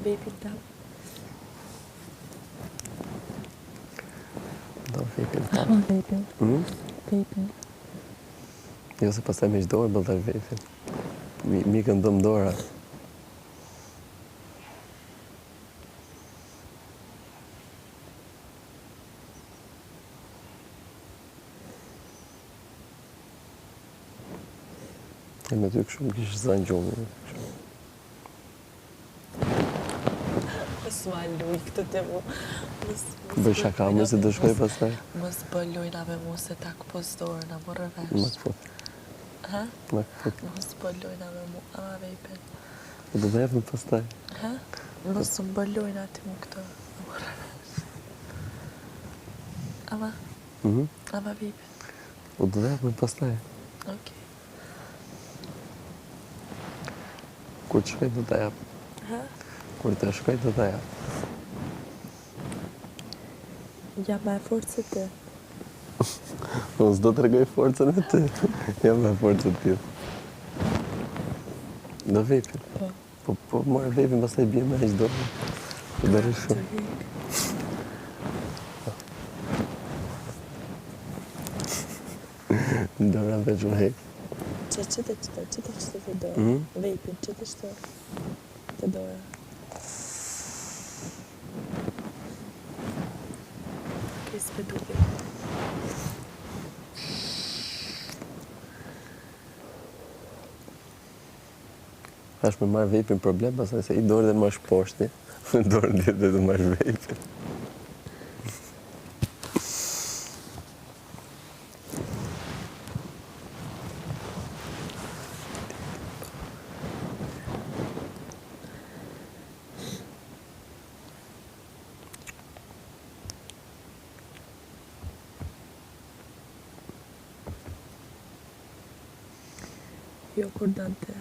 vepin tam. Do vepin tam. Ma vepin. Vepin. Jo se pastaj me qdorë bëllë vepin. Mikën dëm dora. E me ty këshumë kishë zanë gjumë. Mos ma luj këtë të mu. Bëj shaka, mëse të shkoj pastaj. Mos bë lujna me mu se ta këpos dorë, na morë Më vesh. këput. Ha? Më këput. Mos bë lujna me mu, ama vejpin. Po do dhe jepën pastaj. Ha? Mos më bë lujna ti mu këto, na morë vesh. Ama? Ama vejpin. Po do dhe jepën pastaj. Okej. Kur të shkoj do të jap. Ha? Kur të shkoj do të jap. Jam me forcë se ti. Unë s'do të regoj forcën e ty. Jam me forcën t'ju. Do vepin. Po morë vepin, pastaj bje me eq dorë. Po do rrë shumë. Dora veç më hek. Qëtë të dorë? Vejpin, qëtë të dorë? Okej, s'pe duke. Tash me marrë vepin problem, pastaj se i dorë dhe marrë shposhti. Dorë dhe të marrë vepin. Jo, kur dante.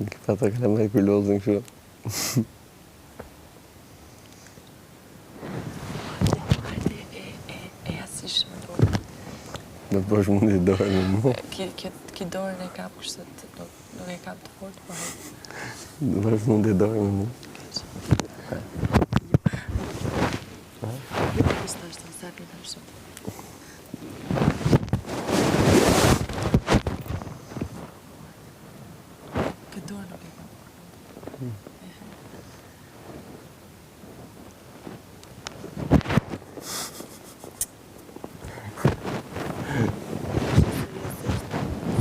Këta të këna me kullozën kështu. Hajde, e asish me dorë. Në të bësh mundi dorë në mu. Ki dorën e kam kështë nuk e kam të fort, po hajde. Në bësh mundi dorë në mu. Nuk e kështë është të zepi në shumë. Këtë dorë nuk e kam.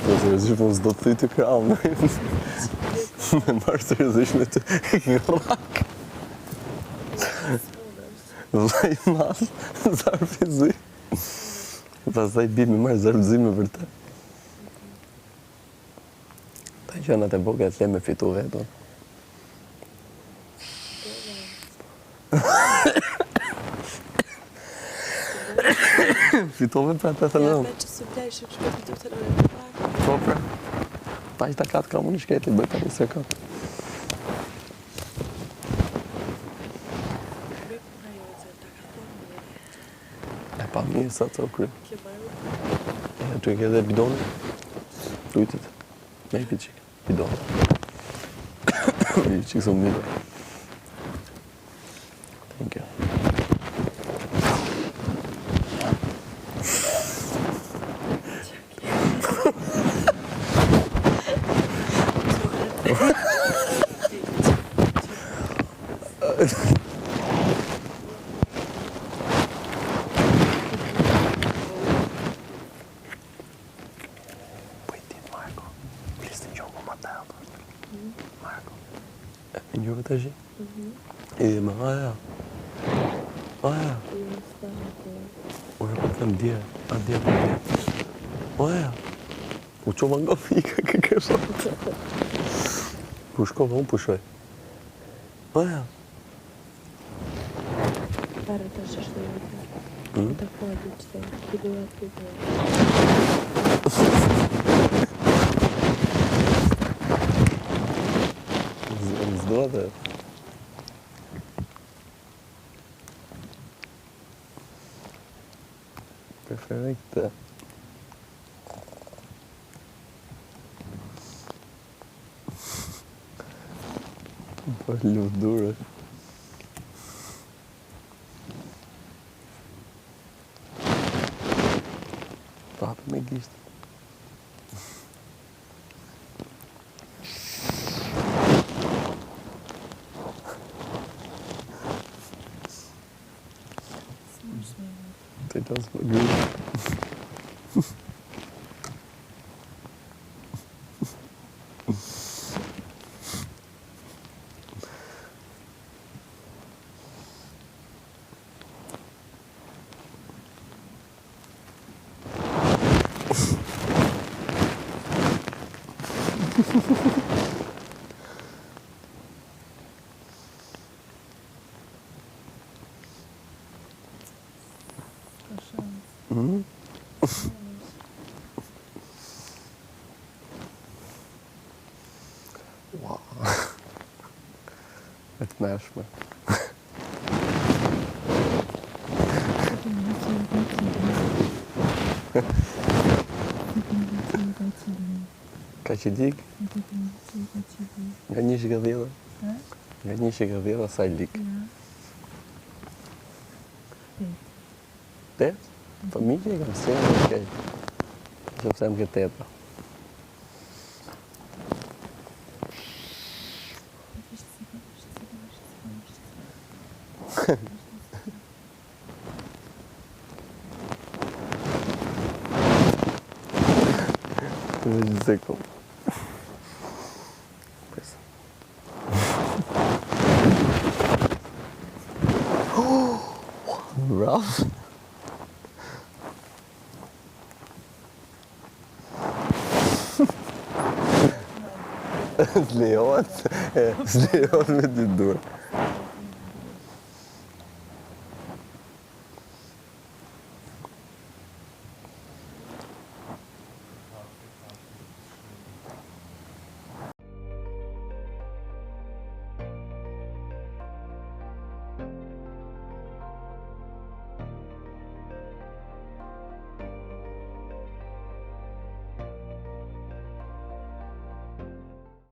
Po seriozisht, po s'do të thuj të kramë. Me marrë seriozisht me të rak. Vllai i madh, zarfizi. Pastaj bi me marrë zarfizime për të. Ta qenat e boka e the me fitu vetë. Fitove pra të thënë. Ja, me që së vlejshëm shkët të të lojë në pak. Po pra. Pa që ta katë kamu në shketi, bëj pa një sekund. E pa mirë sa të kry. Kje marrë. E të ke dhe bidoni. Lujtit. Me i piqik. Bidoni. I qikë së më mirë. Thank you. Njërë të shi? E me aja. Aja. Ure për them dje. A dje për dje. Aja. U qova nga fika kë këshat. Pushkova, unë pushoj. Aja. Parë të shështë dhe vëtë. Të fali që të kiluat këtë. Zdo dhe. Preferoj këtë. Po lufdurë. Po hapë me gishtë. Të qasë më gërë. Wow. E të meshme. Ka që dik? Nga një shika dhjela? Nga një shika dhjela sa lik? 8? Po miki e kam se në shkej. Që pësem këtë 8. Veç zekom. Pesa. Bravo. S'lejohet me dy durë.